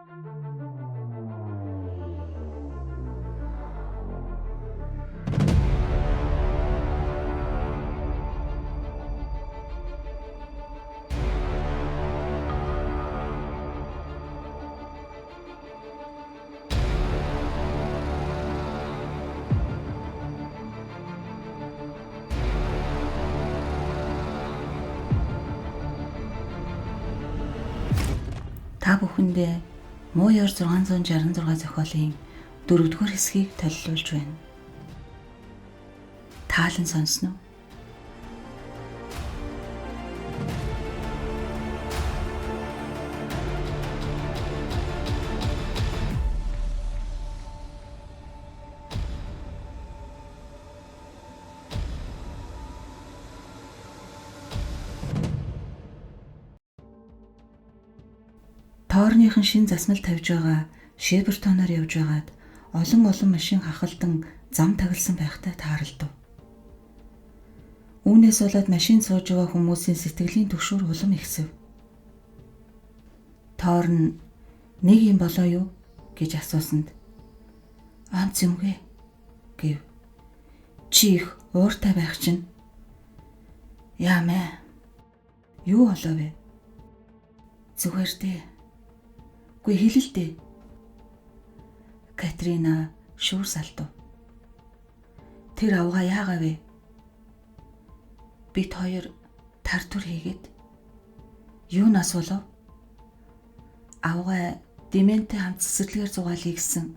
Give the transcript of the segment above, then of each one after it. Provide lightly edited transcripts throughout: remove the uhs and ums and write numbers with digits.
Та бүхэндээ Мууяр 666 зохиолын 4-р хэсгийг төлөвлөж байна. Таалан сонсно уу? Тоорныхан шин засмал тавьж байгаа Шебертоноор явж байгаад олон машин хахалдан зам тагласан байхтай тааралдав. Үүнээс болоод машин сууж байгаа хүмүүсийн сэтгэлийн түгшүүр улам ихсэв. Тоорн нэг юм болоо юу гэж асуусанд "Амц юмгүй" гэв. "Чи их ууртай байх чинь." "Яамэ? Юу болов вэ?" "Зүгээр дээ. Гүй хэлэл дээ." Катрина шүүр салтав. "Тэр авгаа яагаа вэ?" "Бид хоёр тартур хийгээд." "Юунаас болов?" "Авгаа Дементэй хамт цэцэрлэгээр зугаалъя гэсэн."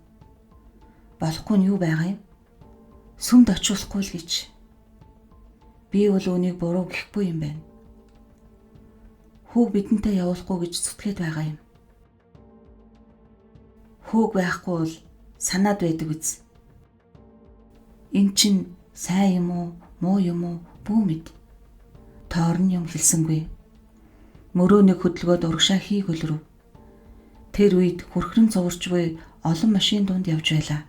"Болохгүй нь юу байгаа юм? Сүмд очиулахгүй л гэж." "Би бол үүнийг буруу гэхгүй юм байна. Хүүг бидэнтэй явуулахгүй гэж зүтгээд байгаа юм." "Хүүг байхгүй бол санаад байдаг үз. Эн чин сайн юм уу, муу юм уу бүү мэд." Тоорн юм хэлсэнгүй. Мөрөөнийг хөдөлгөөд урагшаа хийг өлрөв. Тэр үед хүрхрэн цуварч буй олон машин дунд явж байлаа.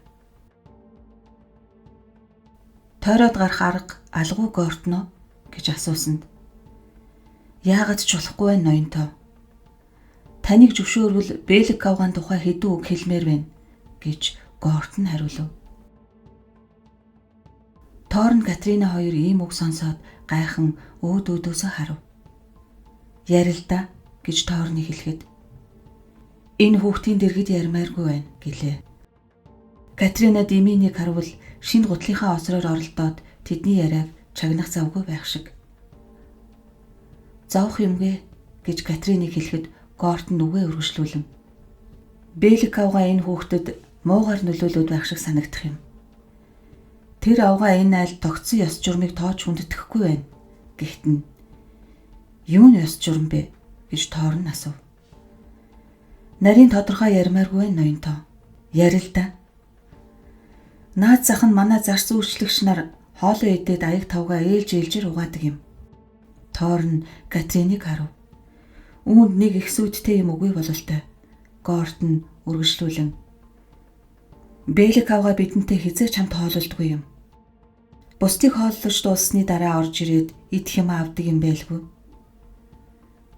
"Тойроод гарах арга алгуу Гортно" гэж асуусанд "Яагаад ч болохгүй байна ноёнтоо. Таныг зөвшөөрвөл Бэлик авгаан тухай хэдэн үг хэлмээр байна" гэж Гортон хариулав. Тоорн Катрина хоёр ийм үг сонсоод гайхан өөдөөсөө харав. "Ярил да" гэж Тоорны хэлэхэд "Энэ хүүхдийн дэргэд ярмааргүй байна" гэлээ. Катрина Диминийг харвал шинэ гутлынхаа осроор оролдоод тэдний яриаг чагнах завгүй байх шиг. "Зовх юмгүй" гэж Катриныг хэлэхэд Гортон үгээ үргэлжлүүлэн "Бэлик авгаа энэ хүүхдэд муугар нөлөөлөд байх шиг санагдах юм. Тэр авгаа энэ айл тогтсон ёс журмыг тоож хүндэтгэхгүй байна" гэхтэн "Юу нь ёс журам бэ?" гэж Тоорн асуув. "Нарийн тодорхой ярмааргүй байна ноёнтоо. Ярил да. Наад зах нь манай зарц үйлчлэгч нар хоолоо идээд аяг тавгаа ээлжир угаадаг юм." Тоорн Катриныг харав. Үүнд нэг их сүйдтэй юм үгүй бололтой. Гортон үргэлжлүүлэн "Бэлик авгаа бидэнтэй хизээч хамт хоололдгүй юм. Бусдыг хооллож дууссаны дараа орж ирээд идэх юм авдаг юм байлгүй."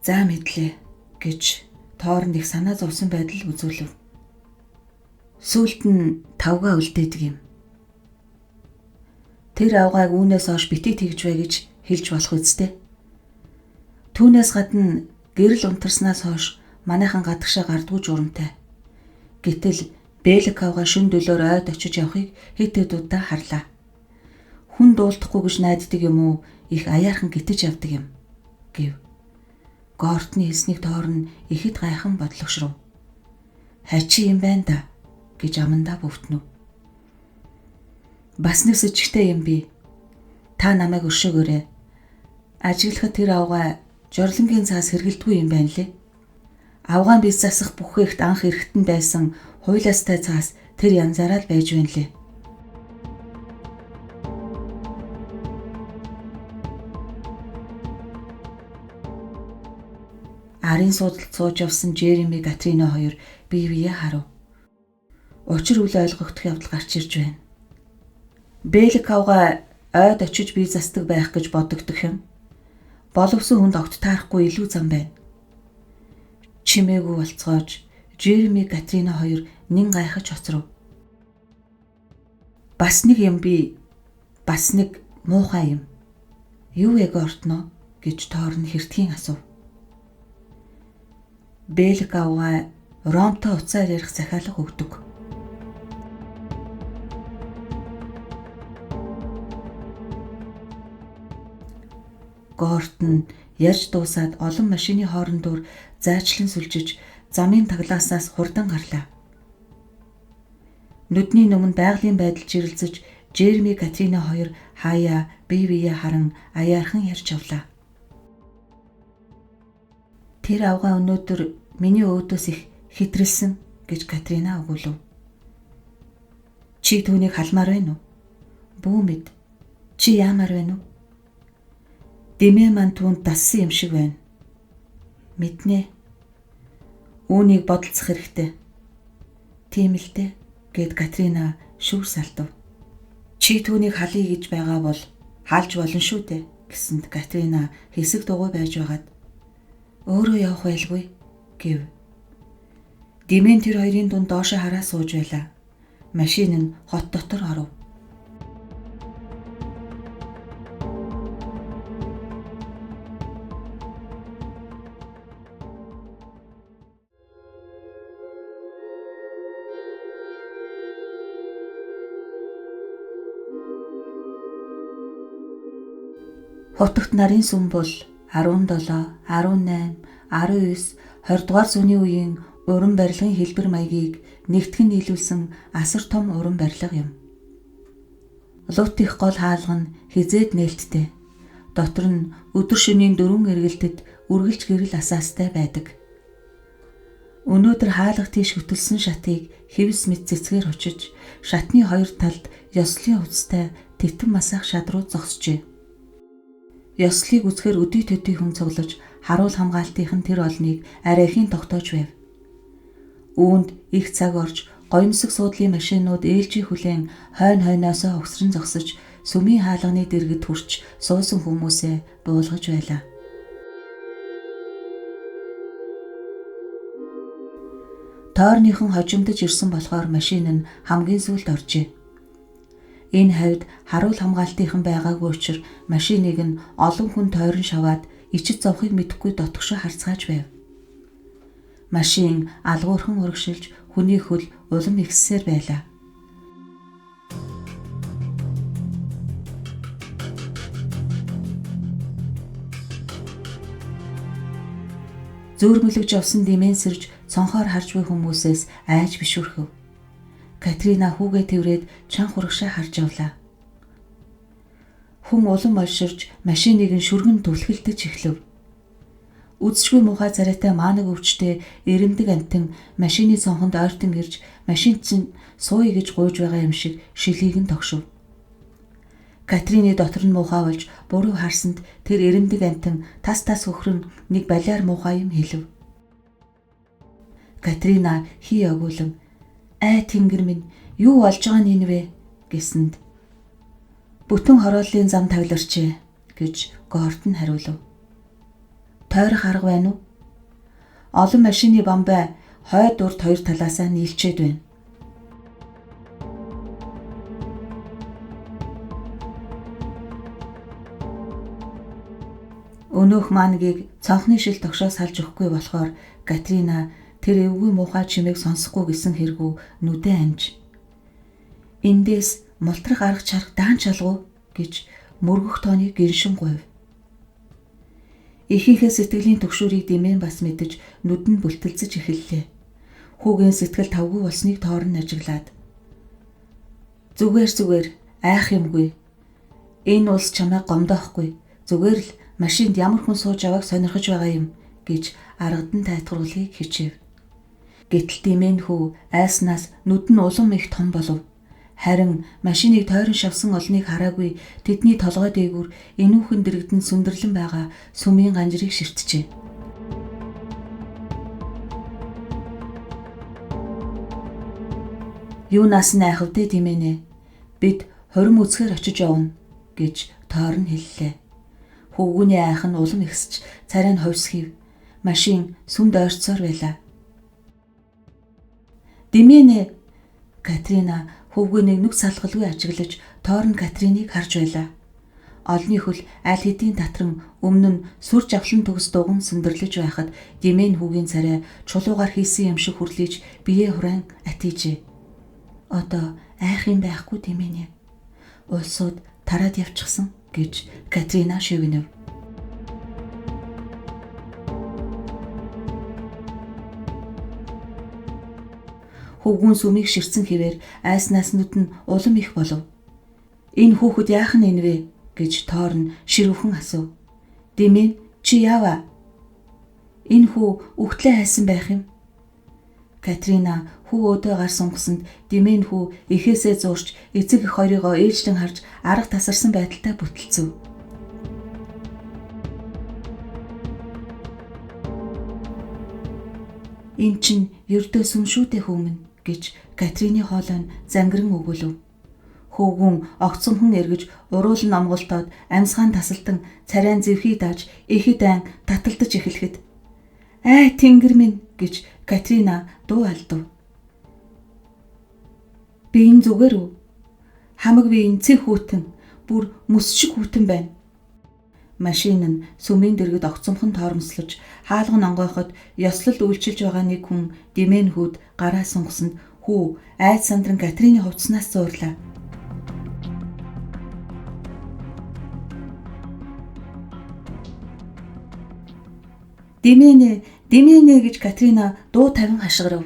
"За мэдлээ" гэж Тоорн их санаа зовсон байдал үзүүлв. Сүүлд нь тавгаа үлдээдэг юм. "Тэр авгааг үүнээс хойш битгий тэгж бай" гэж хэлж болох үстэй. "Түүнээс гадна гэрэл унтарснаас хойш манайхан гадагшаа гардгүй журамтай. Гэтэл Бэлик авгаа шүн дөлөөр ойд очиж явахыг хэд удаа харлаа. Хүн дуулдахгүй гэж найддаг юм уу их аяархан гитэж явдаг юм" гэв. Гортны хэлснийг Тоорн ихэд гайхан бодлогшров. "Хачи юм байна да" гэж амандаа бөвтнөв. "Бас нэг сэжигтэй юм би. Та намайг өршөөгөөрэй. Ажиглахад тэр авгаа жорлонгийн цаас хэргэлдэггүй юм байна лээ. Авгаан бис засах бүхээгт анх эрэхтэн байсан хуйлаастай цаас тэр янзаараа л байж байна лээ." Арын суудалд сууж явсан Жереми Катрина хоёр бие биеэ харав. Учир үл ойлгогдох явдал гарч ирж байна. Бэлик авгаа ойд очиж бие засдаг байх гэж бодогдох юм. Боловсон хүнд огт таарахгүй илүү зам байна. Чимээгүй болцоож Жереми Катрина хоёр нэн гайхаж хоцров. Бас нэг юм би, бас нэг муухай юм. Юу яг ортноо гэж Торн хэртгийн асуув. Бэлэг авгаа Ромтой уцаар ярих захиалга өгдөг. Гортон ярьж дуусаад олон машины хоорондоор зайчлан сүлжиж замын таглаасаас хурдан гарлаа. Нүдний өмнө байгалийн байдал жирэлцэж Жереми Катрина хоёр хаяа бие биеэ харан аяархан ярьж явлаа. Тэр авгаа өнөөдөр миний өөдөөс их хэтрэлсэн гэж Катрина өгүүлв. Чи түүнийг халмаар байна уу? Бүү мэд. Чи яамаар байна уу? Дэмээ маань түүнд дассан юм шиг байна. Мэднэ. Үүнийг бодолцох хэрэгтэй. Тийм л дээ гэд Катрина шүүр салтав. Чи түүнийг халъя гэж байгаа бол халж болно шүү дээ гэсэнд Катрина хэсэг дугуй байж байгаад өөрөө явах байлгүй гэв. Дэмэн тэр хоёрын дунд доошо хараа сууж байлаа. Машин нь хот дотор оров. Хотогт нарын сүм бол 17, 18, 19, 20 дугаар зууны үеийн уран барилгын хэлбэр маягийг нэгтгэн нийлүүлсэн асар том уран барилга юм. Лут их гол хаалга нь хизээд нээлттэй. Дотор нь өдөр шөнийн 4 эргэлтэд үргэлж гэрэл асаастай байдаг. Өнөөдөр хаалга тийш хөтөлсөн шатыг хэвс мэт цэцгээр очиж, шатны хоёр талд ёслолын хувцастай тэтэн масаах шадрууд зогсжээ. Ёслолыг үзэхээр өдий төдий хүн цуглаж харуул хамгаалтынхан тэр олныг арайхийн тогтоож байв. Үүнд их цаг орж гоёмсог суудлын машинууд ээлжийн хүлээн хойно хойноосоо огсрон зогсож сүмийн хаалганы дэргэд хүрч суусан хүмүүсээ буулгаж байлаа. Тойрныхон хожимдож ирсэн болохоор машин нь хамгийн сүүлд оржээ. Энэ хавьд харуул хамгаалтынхан байгаагүй учраас машиныг нь олон хүн тойрон шаваад ичид зовхыг мэдэхгүй дотгошоо харцгааж байв. Машин алгуурхан урагшилж хүний хөл улам ихсээр байлаа. Зөөрмөлөж явсан дэмэн сэрж цонхоор харж буй хүмүүсээс айж бишүрхэв. Катрина хүүгээ тэврээд чанга хурагшаа харж явлаа. Хүн улам олширж машиныг нь шүргэн түлхэлдэж эхлэв. Үзшгүй муухай царайтай маанаг өвчтэй эрэмдэг амтан машины цонхонд ойртон ирж машин чинь сууя гэж гуйж байгаа юм шиг шилийг нь тогшив. Катрины дотор нь муухай болж буруу харсанд тэр эрэмдэг амтан тас хөхрөн нэг балиар муухай юм хэлв. Катрина хий огуулан "Ай тэнгэр минь, юу болж байгаа нь энэ вэ?" гэсэнд "Бүтэн хорооллын зам тагларчээ" гэж Гортон хариулв. "Тойрох арга байна уу?" "Олон машины бамбай хойд урд хоёр талаасаа нийлчээд байна." Өнөөх маангийг цонхны шил тогшоос салж өгөхгүй болохоор Катрина тэр эвгүй муухай чимээг сонсохгүй гэсэн хэрэгүү нүдэ анж. "Эндээс мултрах арга чарга даан чалгуу" гэж мөргөх тооныг гиншин гуйв. Ихийнхээ сэтгэлийн төгшүүрийг дэмэн бас мэдэж нүд нь бүлтэлцэж эхэллээ. Хүүгийн сэтгэл тавгүй болсныг Торн ажиглаад Зүгээр айх юмгүй. Энэ улс чамайг гомдоохгүй. Зүгээр л машинд ямар хүн сууж авааг сонирхож байгаа юм" гэж аргадан тайлбарлахыг хичээв. Гэтэл дэмэн хүү айснаас нүд нь улам их том болов. Харин машиныг тойрон шавсан олныг хараагүй тэдний толгой дээгүүр энүүхэн дэрэгдэн сүндэрлэн байгаа сүмийн ганжрыг ширтжээ. "Юунаас нь айхав дээ дэмэнэ. Бид хорим үсгээр очиж явна" гэж Торн хэллээ. Хүүгүний айх нь улам ихсэж царай нь хувьсхийв. Машин сүмд ойрцоор байлаа. Дэмэнэ. Катрина хөвгөөнийг нүг салгалгүй ажиглаж тойрон Катриныг харж байлаа. Олны хөл аль хэдийн татран өмнө нь сүр жавхлан төгс дуган сөндөрлөж байхад Дэмэн хүүгийн царай чулуугаар хийсэн юм шиг хүрлийж бие хураан атийжээ. Одоо айх юм байхгүй Дэмэнэ. Улсууд тараад явчихсан гэж Катрина шивнэв. Хөвгүүн сүмийг ширсэн хэвээр айснааснууд нь улам их болов. Энэ хүүхэд яах нь энэ вэ гэж Торн ширүүхэн асуув. Дэмэн чи яаваа? Энэ хүү үхтлээ хайсан байх юм. Катрина хүү өөдөө гар сунгасанд Дэмэн хүү эхээсээ зуурч эцэг эх хоёрыгоо ээлжлэн харж арга тасарсан байдалтай бүтэлцэв. Эн чин ердөө сүм шүү дээ хөөмн гэж Катрины хоолой нь зангиран өгүүлв. Хөвгүүн огцомхон эргэж уруулан номголтоод амьсгаан тасалтан царайн зэвхий дааж ихэд айн таталдаж эхлэхэд "Ай тэнгэр минь" гэж Катрина дуу алдав. "Би энэ зүгээр үү? Хамаг би энэ цэг хүүтэн, бүр мэс шиг хүүтэн байна." Машин нь сүмийн дэргэд огцомхон тоормслож хаалган онгойход ёслол үйлчилж байгаа нэг хүн Дэмэн хүүд гараа сунгасанд хүү айд сандран Катрины хувцснаас зуурлаа. "Дэмэнэ, Дэмэнэ" гэж Катрина дуу тавин хашгирав.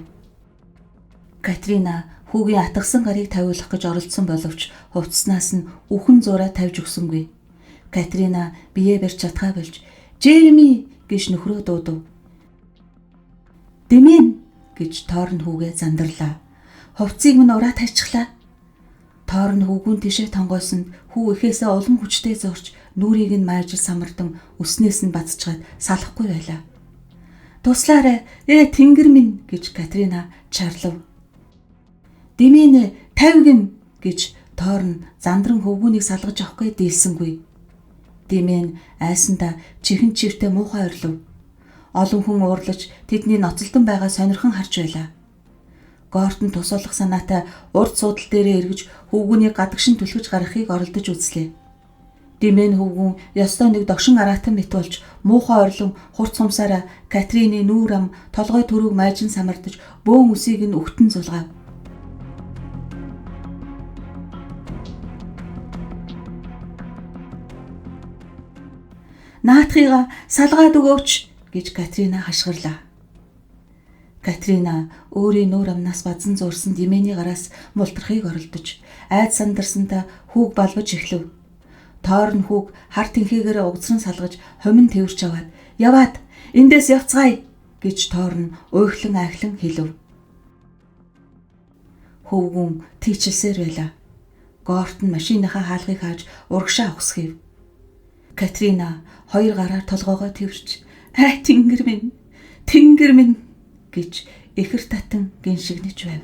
Катрина хүүгийн атгсан гарыг тавиулах гэж оролдсон боловч хувцснаас нь үхэн зураа тавьж өгсөнгүй. Катрина бие барьж чадхаа болж "Жереми" гэж нөхрөө дуудав. "Дэмэн" гэж Торн хүүгээ зандарлаа. "Хувцсыг минь ураа тайчглаа." Торн хүүгүүн тишээ тонгойсонд хүү эхээсээ улам хүчтэй зорч нүрийг нь маажил самардан өснөөс нь бацчаад салахгүй байлаа. "Туслаарай, тэнгэр минь" гэж Катрина чарлав. "Дэмэнэ, тавигэн" гэж Торн зандран хөвгүүнийг салгаж авахгүй дийлсэнгүй. Дэмэн айсандаа чихэн чивтээ муухай орлов. Олон хүн уурлаж тэдний ноцолдон байгаа сонирхон харж байлаа. Гортон тусуулах санаатай урд суудал дээрээ эргэж хөвгүүнийг гадагшин түлхэж гаргахыг оролдож үзлээ. Дэмэн хөвгүүн ёстой нэг догшин араатан мэт болж муухай орлон хурц хумсаараа Катрины нүүр ам толгой төрөг майжин самардаж бөөн үсийг нь өгтөн зулгаав. "Наатхыгаа салгаад өгөөч" гэж Катрина хашгирлаа. Катрина өөрийн нүүр амнаас бадсан зуурсан Дэмэний гараас мултрахыг оролдож айд сандарсантаа хүүг балбаж эхлэв. Торн хүүг хар тэнхээгээр угзран салгаж хумин тэрч аваад "Яваад эндээс явцгаая" гэж Торн уйхлан айхлан хэлв. Хөвгүүн тийчилсээр байлаа. Гортон машиныхаа хаалгыг хааж урагшаа ухсхийв. Катрина хоёр гараар толгоогоо тэрч "Ай тэнгэр минь" гэж эхэр татан гиншигнэж байв.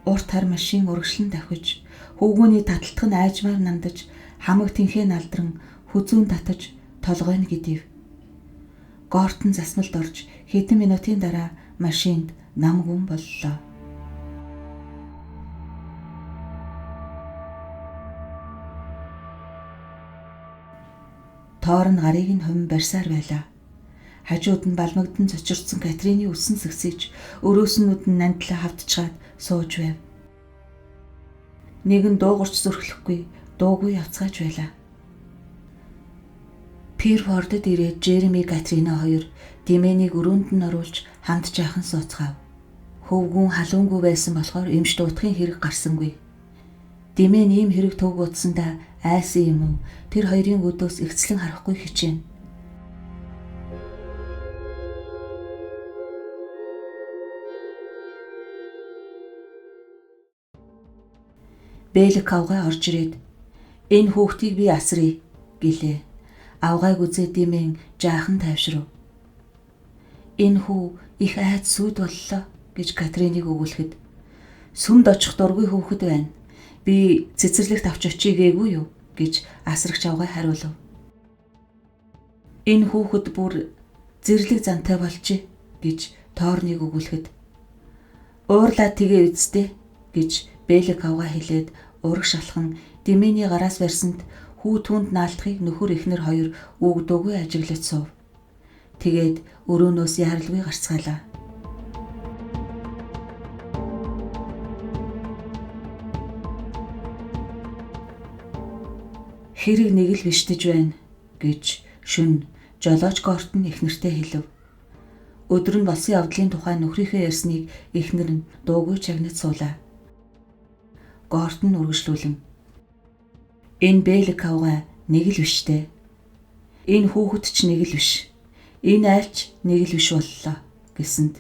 Урт хар машин урагшлан давхиж, хөвгүүний таталтх нь айжмаар нандаж, хамаг тэнхээ налдран хүзүүн татаж толгой нь гидив. Гортон засмалд орж хэдэн минутын дараа машинд намгүн боллоо. Торн гарыг нь хумин барьсаар байлаа. Хажууд нь балмагдан цочирдсан Катрины өсөн сэгсэж, өрөөснүүд нь нандлаа хавтчаад сууж байв. Нэгэн дуугарч зүрхлэхгүй, дуугүй явцгааж байлаа. Пирфордод ирээд Жереми Катрина хоёр Дэмэнийг өрөөнд нь оруулж хамт жаахан сууцгаав. Хөвгүүн халуунгүй байсан болохоор эмч дуутахын хэрэг гарсангүй. Дэмэн ийм хэрэг төг утсандаа айсан юм уу? Тэр хоёрын өдөөс ихцлэн харахгүй хичээнэ. Бэлэг авгай орж ирээд "Энэ хүүхдийг би асрая" гэлээ. Авгайг үзээд Дэмэн жаахан тайвшрав. "Энэ хүү их айд сүд боллоо" гэж Катриныг өгүүлэхэд "Сүмд очих дургүй хүүхэд байна. Би цэцэрлэгт авч очие гээгүй юу" гэж асрагч авгай хариулв. Энэ хүүхэд бүр зэрлэг зантай болжээ гэж Торныг өгүүлэхэд уурлаа тэгээ үсттэй гэж Бэлэг авгаа хэлээд ураг шалхан Димэний гараас барьсанд хүү түнд наалтахыг нөхөр эхнэр хоёр өгдөөгүй ажиглаж суув. Тэгээд өрөөнөөс яаралгүй гарцгаалаа. Хэрэг нэг л бишдэж байна гэж шөнө жолооч Гортон эхнэртэй хэлв. Өдөр нь болсон явдлын тухай нөхрийнхөө ярьсныг эхнэр нь дуугүй чагнаж суулаа. Гортон үргэлжлүүлэн энэ Бэлэг авгаа нэг л биштэй. Энэ хүүхэд ч нэг л биш. Энэ айлч нэг л биш боллоо гэсэнд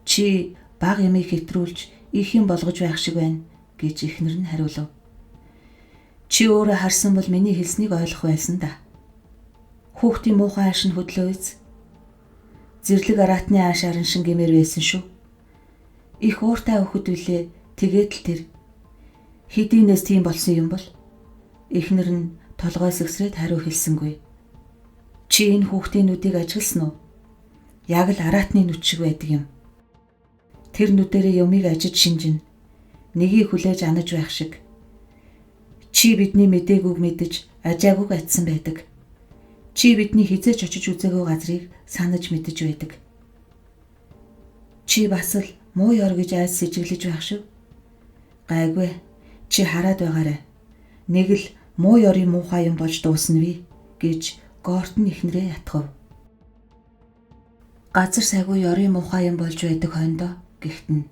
чи баг ямыг хэтрүүлж их юм болгож байх шиг байна гэж эхнэр нь хариулв. Чи өөрөө харсан бол миний хэлснийг ойлгох байсан да. Хүүхдийн муухай ааш нь хөдлөө үз. Зэрлэг араатны ааш араншин гэмээр байсан шүү. Их ууртай өхөд үлээ тэгээд л тэр. Хэдийнээс тийм болсон юм бол? Эхнэр нь толгой сэгсрээд хариу хэлсэнгүй. Чи энэ хүүхдийн нүдийг ажигласан уу? Яг л араатны нүд шиг байдаг юм. Тэр нүдэрээ юмыг ажиж шинжин. Нэгийг хүлээж анаж байх шиг. Чи бидний мдэггүйг мэдэж ажаагүйг атсан байдаг. Чи бидний хизээч очиж үзээгүй газрыг санаж мэдэж байдаг. Чи бас л муу ёр гэж айс сэжиглэж байх шүү. Гайгүй. Чи хараад байгаарай. Нэг л муу ёрын муухай юм болж дуусна вэ гэж Гортон эхнэрээ ятгав. Газар сайгүй ёрын муухай юм болж байдаг хойндоо гэхдээ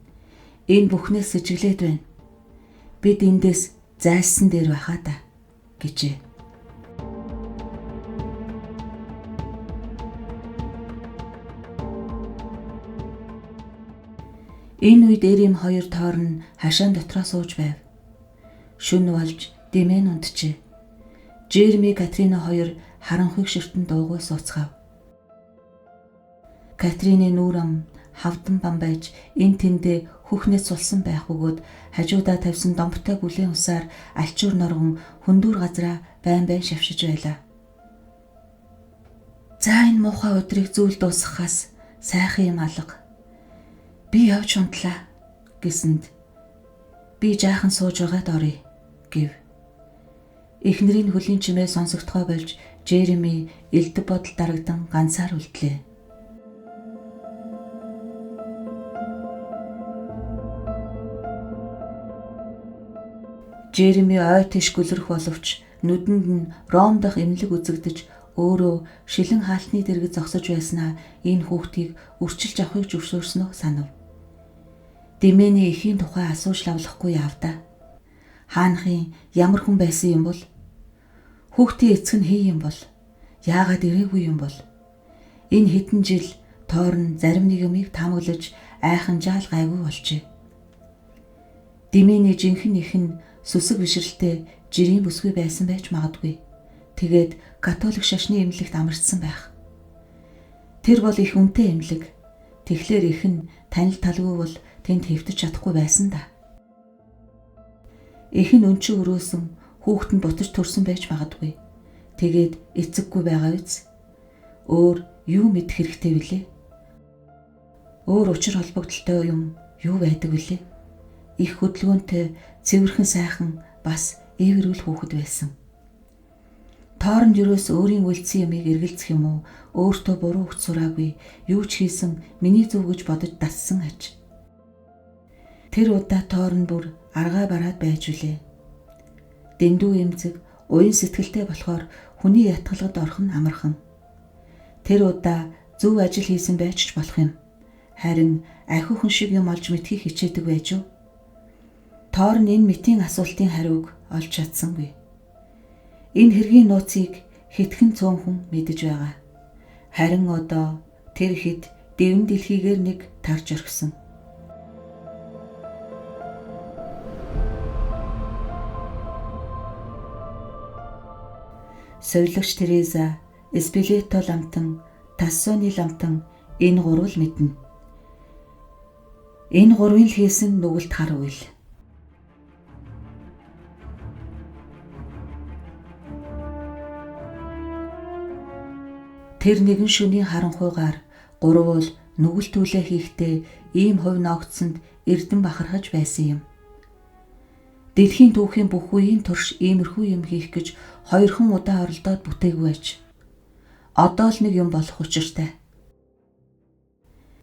энэ бүхнээс сэжиглээд байна. Бид эндээс зайлсан дээр байхаа да гэжээ. Энэ үед Эрэм хоёр тоор нь хашаан дотроо сууж байв. Шөнө болж дэмэн унтжээ. Жереми Катрина хоёр харанхуйг ширтэн дуугүй сууцгаав. Катрины нүүр ам хавдан бам байж энэ тэндээ хөхнөөс сулсан байх бөгөөд хажуудаа тавьсан домбтой бүлээн усаар алчуур норгон хөндүүр газраа байн шавшиж байлаа. За энэ муухай өдрийг зүйл дуусгахаас сайхан юм алга. Би явж унтлаа гэсэнд би жаахан сууж байгаад оръё гэв. Эхнэрийн хөлийн чимээ сонсогдохоо болж Жереми элдв бодол дарагдан ганцаар үлдлээ. Жереми ой тийш гөлрөх боловч нүдэнд нь Ром дахь эмнэлэг үзэгдэж өөрөө шилэн хаалтны дэргэд зогсож байснаа энэ хүүхдийг өрчилж авахыг зөвшөөрснөө санав. Димэний эхийн тухай асууж лавлахгүй явдаа. Хаанхын ямар хүн байсан юм бол? Хүүхдийн эцэг нь хий юм бол? Яагаад ирээгүй юм бол? Энэ хэдэн жил Торн зарим нэг юмыг таамаглаж айхан жаал гайгүй болжээ. Димэний жинхэнэ их нь сүсэг бишрэлтэй жирийн бүсгүй байсан байж магадгүй. Тэгээд католик шашны эмнэлэгт амарчсан байх. Тэр бол их үнэтэй эмнэлэг. Тэгэхээр их нь танил талгүй бол тэнд хэвтэж чадахгүй байсан да. Их нь өнчиг өрөөсөн хүүхэд нь бутаж төрсөн байж магадгүй. Тэгээд эцэггүй байгаа биз? Өөр юу мэдэх хэрэгтэй вүлээ? Өөр учир холбогдолтой юм юу байдаг вүлээ? Их хөдөлгөөнтэй, цэвэрхэн сайхан бас эвэрүүл хүүхэд байсан. Тооронд юрээс өөрийн үйлдсэн ямыг эргэлзэх юм уу, өөртөө буруу өгч сураагүй, юу ч хийсэн миний зөв гэж бодож дассан аж. Тэр удаа Тоорн бүр аргаа бараад байж үлээ. Дэндүү эмзэг, уян сэтгэлтэй болохоор хүний ятгалгад орох нь амархан. Тэр удаа зөв ажил хийсэн байж ч болох юм. Харин ахиухан шиг юм олж мэдхийг хичээдэг байж юу? Тоорн энэ мэтийн асуултын хариуг олж чадсангүй. Энэ хэргийн нууцыг хитгэн цөөнхөн мэдэж байгаа. Харин одоо тэр хэд дэвэн дэлхийгээр нэг тарж орхисон. Совилогч Тереза, Эспилето ламтан, Тассоны ламтан энэ гурвал мэднэ. Энэ гурвын л хийсэн нүгэлт хар үйл. Тэр нэгэн шөнийн харанхуйгаар гурвуул нүгэл түлээ хийхдээ ийм хувь ногдсонд эрдэн бахархаж байсан юм. Дэлхийн түүхийн бүх үеийн турш иймэрхүү юм хийх гэж хоёрхан удаа оролдоод бүтээгүй байж. Одоо л нэг юм болох учиртай.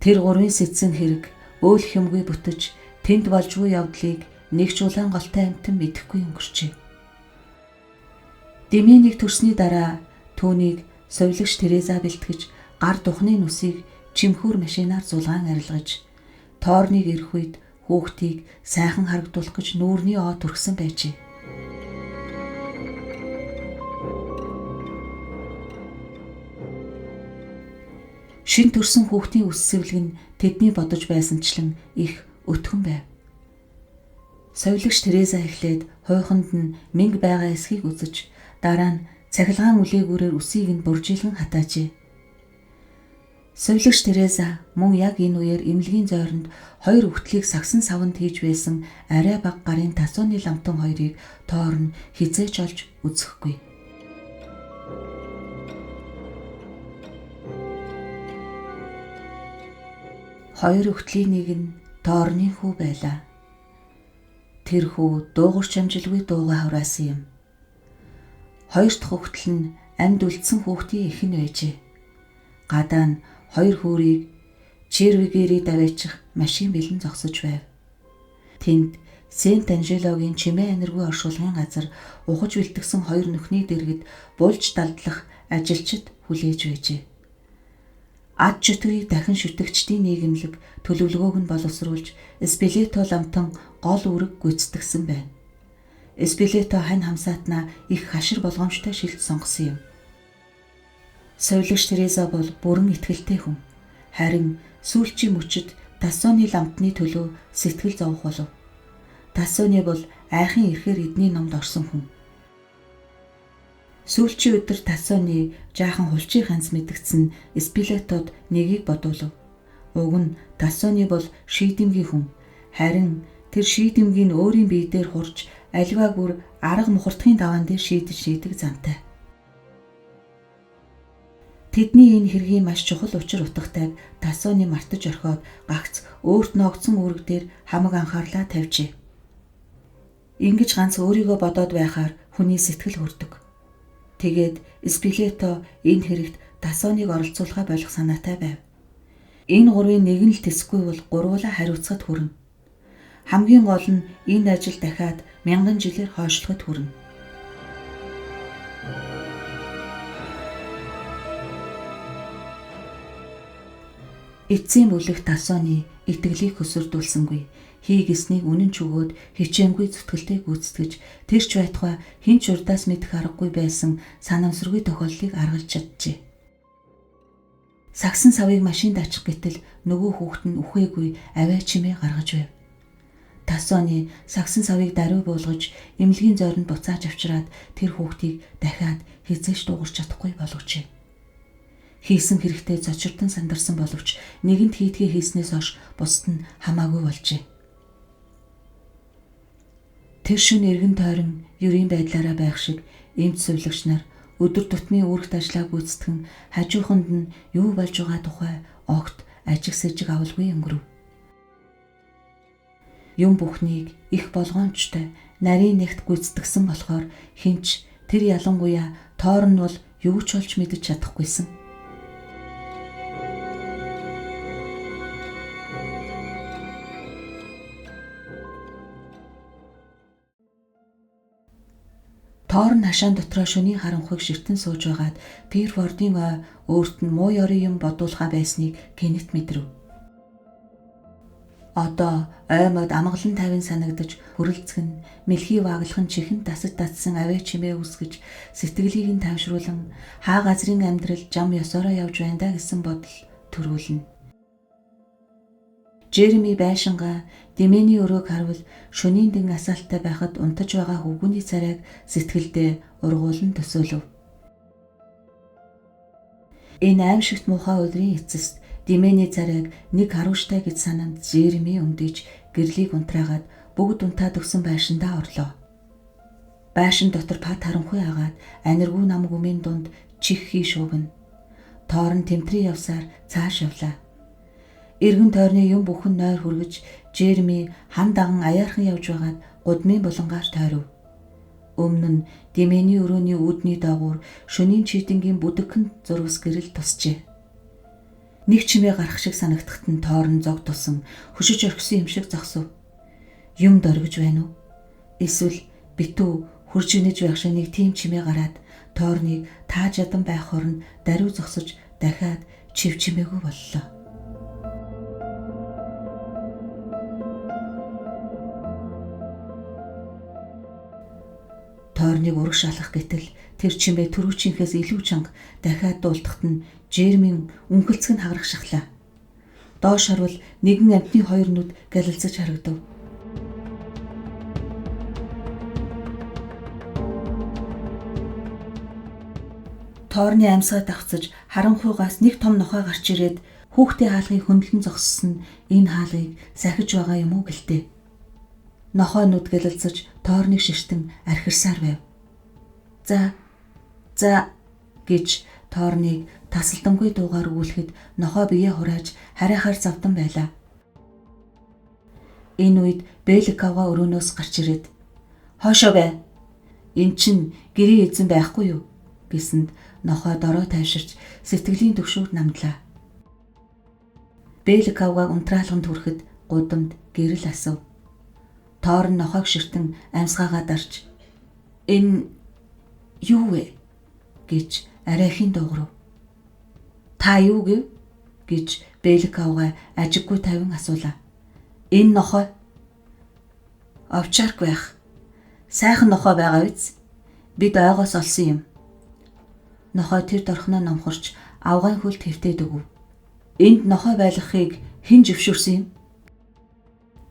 Тэр гурвын сэтсэн хэрэг өөл хэмгүй бүтэж тэнд болж буй явдлыг нэг ч улаан голтой амьтан мэдэхгүй өнгөрчээ. Дэмэнийг төрсний дараа түүнийг совилогч Тереза бэлтгэж гар духны нүсийг чимхүүр машинаар зулгаан арилгаж тоорныг ирэх үед хүүхдийг сайхан харагдуулах гэж нүүрний оо түргсэн байжээ. Шин төрсөн хүүхдийн үс сэвлэг нь тэдний бодож байсанчлан их өтгөн байв. Совилогч Тереза эхлээд хойхонд нь мэнг байгаа эсхийг үзэж дараа нь цахилгаан үлээгүүрээр үсийг нь буржилган хатаажээ. Совилогч Тереза мөн яг энэ үеэр эмнэлгийн зойронд хоёр үхтлийг сагсан савнд хийж байсан арай бага гарын тасууны ламтан хоёрыг тоор нь хизээж олж үзэхгүй. Хоёр үхтлийн нэг нь тоорны хүү байлаа. Тэр хүү дуугарч амжилгүй дуугаа хураасан юм. Хоёр дахь үхтэл нь амьд үлдсэн хүүхдийн эхэн байжээ. Гадаа нь хоёр хүүрийг Червигери даваачих машин бэлэн зогсож байв. Тэнд Сент Анжелогийн чимээ аниргүй оршуулгын газар ухаж бэлтгэсэн хоёр нүхний дэргэд булж далдлах ажилчид хүлээж байжээ. Ад чөтгөрийг дахин шүтгчдийн нийгэмлэг төлөвлөгөөг нь боловсруулж Спилето ламтан гол үүрэг гүйцэтгэсэн байна. Спилето хань хамсаатнаа их хашир болгоомжтой шилт сонгосон юм. Совилогч Тереза бол бүрэн итгэлтэй хүн. Харин сүүлчийн мөчөд Тассоны ламтны төлөө сэтгэл зовох болов. Тассоны бол айхын ирэхээр эдний номд орсон хүн. Сүүлчийн өдөр Тассоны жаахан хулчийн ханц мэдгдсэн Спилетод нэгийг бодуулав. Уг нь Тассоны бол шийдэмгийн хүн. Харин тэр шийдэмгийн өөрийн бие дээр хурж аливаа бүр арга мухардхын даваан дээр шийдэг зантай. Тэдний энэ хэргийн маш чухал учир утгатайг Тассоны мартаж орхиод гагц өөрт ногдсон үүрэг дээр хамаг анхаарлаа тавьжээ. Ингэж ганц өөрийгөө бодоод байхаар хүний сэтгэл хүрдэг. Тэгээд Спилето энэ хэрэгт Тассоныг оролцуулахаа болох санаатай байв. Энэ гурвын нэг нь л тэсгүй бол гурвуулаа хариуцахад хүрнэ. Хамгийн гол нь энэ ажил дахиад 1000 жилээр хойшлоход хүрнэ. Эцсийн бүлэг Тассоны итгэлийг хөсөрдүүлсэнгүй. Хийгээснийг үнэн ч өгөөд хичээнгүй зүтгэлтэй гүйцэтгэж тэр ч байтугай хэн ч урдаас мэдэх аргагүй байсан санамсаргүй тохиолдлыг аргалж чаджээ. Сагсан савыг машинд ачих гэтэл нөгөө хүүхэд нь үхээгүй аваа чимээ гаргаж байв. Тассоны сагсан савыг даруй буулгаж эмнэлгийн зойронд буцааж авчираад тэр хүүхдийг дахиад хизээш дуугарч чадахгүй болгожээ. Хийсэн хэрэгтэй зочирдон сандарсан боловч нэгэнт хийдгээ хийснээс хойш бусд нь хамаагүй болжээ. Тэр шөнө эргэн тойрон ерийн байдлаараа байх шиг эмч сувилагч нар өдөр тутмын үүрэгт ажиллаа гүйцэтгэн хажууханд нь юу болж байгаа тухай огт ажиг сэжиг авалгүй өнгөрөв. Юм бүхнийг их болгоомжтой нарийн нэгт гүйцэтгсэн болохоор хинч тэр ялангуяа тоор нь бол юу ч олж мэдэж чадахгүйсэн. Тоорн хашаан дотроо шөнийн харанхуйг ширтэн сууж байгаад Пирфордын ой өөрт нь муу ёрын юм бодуулахаа байсныг гэнэт мэдрэв. Одоо оймод амгалан тавин санагдаж хүрэлцгэн мэлхий вааглахын чихэн тасаж татсан аваа чимээ үсгэж сэтгэлийг нь тавшруулан хаа газрын амьдрал жам ёсороо явж байна да гэсэн бодол төрүүлнэ. Жереми байшингаа Дэмэний өрөөг харвал шөнийн дэн асаалттай байхад унтаж байгаа хөвгүний царайг сэтгэлдээ ургуулan төсөөлөв. Энэ аимшигт муухай өдрийн эцэст Дэмэний царайг нэг харууштай гэж сананд Жереми өмдөж гэрлийг унтраагаад бүгд унтаад өгсөн байшиндаа орлоо. Байшин дотор пат харанхуй агаад аниргүй намг өмнө дунд чих хий шуугна. Тоорн тэмтрийн явсаар цааш явлаа. Эргэн тойрны юм бүхэн нойр хүргэж Жерми хан даган аяархан явж байгаад гудмын булангаар тойров. Өмнө нь Димэний өрөөний үүдний доогуур шөнийн чийдэнгийн бүдэгхэн зурвас гэрэл тусчээ. Нэг чимээ гарах шиг санагдахад нь Тоорн зог тусан хөшиж орхисон юм шиг зогсов. Юм дөргиж байна уу? Эсвэл битүү хурж инэж байх шиг нэг тийм чимээ гараад Тоорныг тааж ядан байх хорн даруй зогсож дахиад чив чимээгүй боллоо. Тоорныг урагш алах гэтэл тэр чимээ түрүүчийнхээс илүү чанга дахиад дуулдахад нь Жермийн үнхэлцэг нь хагарах шахлаа. Доош харвал нэгэн амьтны хоёр нүд галилзаж харагдав. Тоорны амьсгаа давцаж харанхуйгаас нэг том нохой гарч ирээд хүүхдийн хаалгыг хөндлөн зогссон энэ хаалгыг сахиж байгаа юм уу гэлтэй. Нохой нүд гэлэлцэж Тоорныг ширтэн архирсаар байв. За гэж Тоорныг тасалдангүй дуугаар өгүүлэхэд нохой биеэ хурааж харайхаар завдан байлаа. Энэ үед Беликавга өрөөнөөс гарч ирээд "Хоошоо бай. Эн чин гэрийн эзэн байхгүй юу?" гэсэнд нохой дорой тайвширч сэтгэлийн төвшөөр намдлаа. Беликавгаг унтраалганд хүрэхэд гудамд гэрэл асав. Тоорн нохойг ширтэн амьсгаагаа дарж "Энэ юу вэ?" гэж арайхийн дуугарав. "Та юу гэв?" гэж Беликавга ажиггүй тавин асуулаа. "Энэ нохой овчарк байх. Сайхан нохой байгаа биз? Бид ойгоос олсон юм." Нохой тэр дорхноо номхорч авгайн хөлд хэвтээд өгөв. "Энд нохой байлгахыг хэн зөвшөөрсөн юм?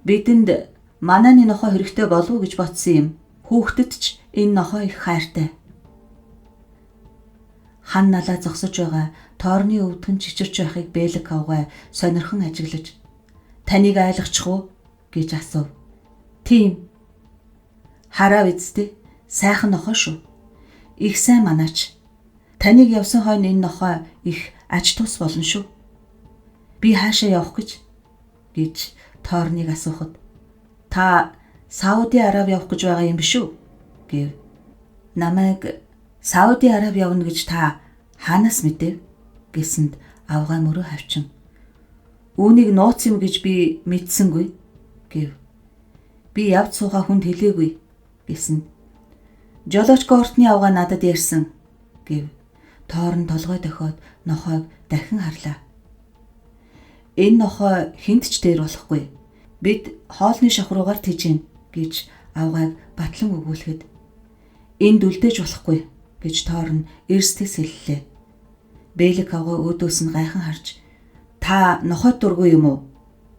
Бидэнд манайны нохой хэрэгтэй болов уу гэж бодсон юм. Хүүхдэд ч энэ нохой их хайртай." Хан налаа зогсож байгаа Тоорны өвдгөн чичирч байхыг Беликавга сонирхон ажиглаж "Таныг айлгачих уу?" гэж асуув. "Тийм. Хараа үсттэй. Сайхан нохой шүү. Их сайн манаач. Таныг явсан хойно энэ нохой их аж тус болно шүү. Би хаашаа явах гэж Тоорныг асуухад "Та Сауди Араби явах гэж байгаа юм биш үү?" гэв. "Намайг Сауди Араби явна гэж та хаанаас мэдэв?" гэсэнд авгай мөрөө хавчин "Үүнийг нууц юм гэж би мэдсэнгүй" гэв. "Би явж суугаа хүнд хэлээгүй" гэсэнд "Жолооч кортны авгай надад ярьсан" гэв. Тоорн толгой дохиод нохойг дахин харлаа. "Энэ нохой хинт ч дээр болохгүй. Бид хоолны шавхруугаар тэжээн" гэж авгайг батлан өгүүлэхэд "Энд үлдээж болохгүй" гэж Тоорн эрсдэс хэллээ. Беликавга өөдөөс нь гайхан харж "Та нохойд дургүй юм уу?"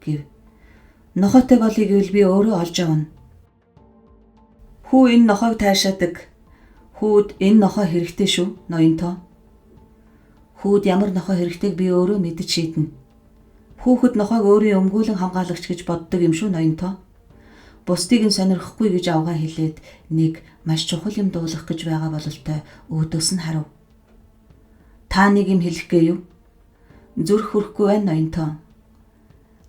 гэв. "Нохойтой болъё гэвэл би өөрөө олж авна." "Хүү энэ нохойг таашаадаг. Хүүд энэ нохой хэрэгтэй шүү, ноёнтоо." "Хүүд ямар нохой хэрэгтэйг би өөрөө мэдэж шийднэ. Хүүхэд нохойг өөрийн өмгөөлөн хамгаалагч гэж боддог юм шүү, ноёнтоо. Бусдыг нь сонирхгүй" гэж авгай хэлээд нэг маш чухал юм дуулах гэж байгаа бололтой өөдөөс нь харав. "Та нэг юм хэлэх гээ юу? Зүрх хүрэхгүй байна, ноёнтоо."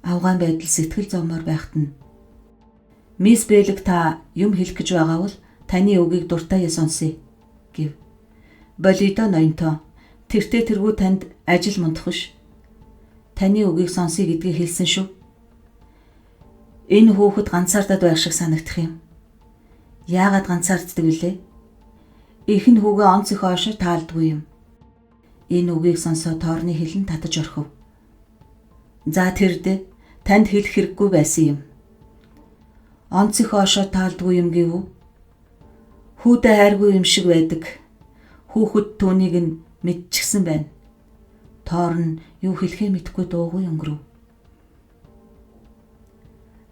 Авгайн байдал сэтгэл зовмоор байхад нь "Мисс Белик та юм хэлэх гэж байгаа бол таны үгийг дуртай сонсъё" гэв. "Болидо ноёнтоо. Тэртээ тэргүй танд ажил мундах ш. Таны үгийг сонсъё гэдгийг хэлсэн шүү. Энэ хүүхэд ганцаардаад байх шиг санагдах юм. Яагаад ганцаарддаг вүлээ? Их нь хүүгээ онц их оошоо таалдгүй юм." Энэ үгийг сонсоод Тоорны хэлэн татаж орхив. "За тэрдээ танд хэлэх хэрэггүй байсан юм. Онц их оошоо таалдгүй юм гэв үү? Хүүдээ хайргүй юм шиг байдаг. Хүүхэд түүнийг нь мэдчихсэн байна." Тоорн юу хэлэхээ мэдэхгүй дуугүй өнгөрөв.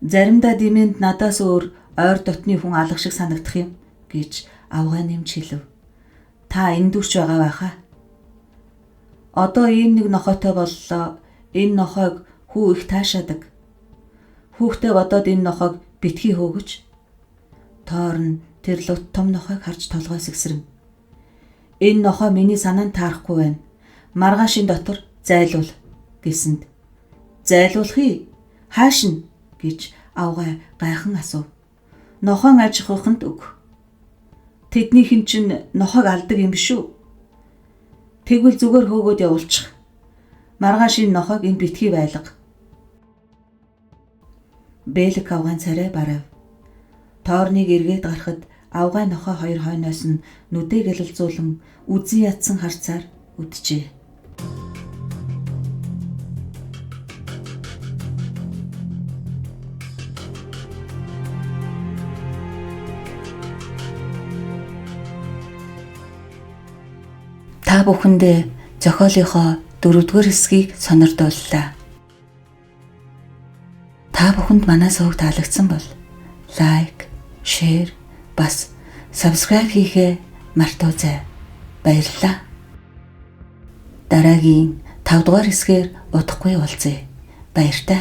"Заримдаа Димэнд надаас өөр ойр дотны хүн алга шиг санагдах юм" гэж авгай нэмж хэлв. "Та эндүрч байгаа байхаа. Одоо ийм нэг нохойтой боллоо. Энэ нохойг хүү их таашаадаг. Хүүхдээ бодоод энэ нохойг битгий хөөгөж." Тоорн тэр лут том нохойг харж толгой сэгсрэн "Энэ нохой миний санаанд таарахгүй байна. маргаашийн дотор зайлуул гэсэнд зайлуулахыг хааш нь гэж авгай гайхан асуув. Нохойн аж ахуйханд өг. Тэднийхэн чинь нохойг алдаг юм биш үү? Тэгвэл зүгээр хөөгөөд явуулчих. Маргаашийн нохойг энд битгий байлга. Бэлэг авгаан царай барав. Тоорныг эргээд гарахад авгай нохой хоёр хойноос нь нүдээ гэлэлзүүлэн үзэн ядсан харцаар үджээ. Та бүхэндээ зохиолынхоо 4-р хэсгийг сонирдууллаа. Та бүхэнд манай сувг таалагдсан бол лайк, шеэр, бас subscribe хийхээ мартаоцай. Баярлалаа. Дараагийн 5-р хэсгээр удахгүй уулзъя. Баяртай.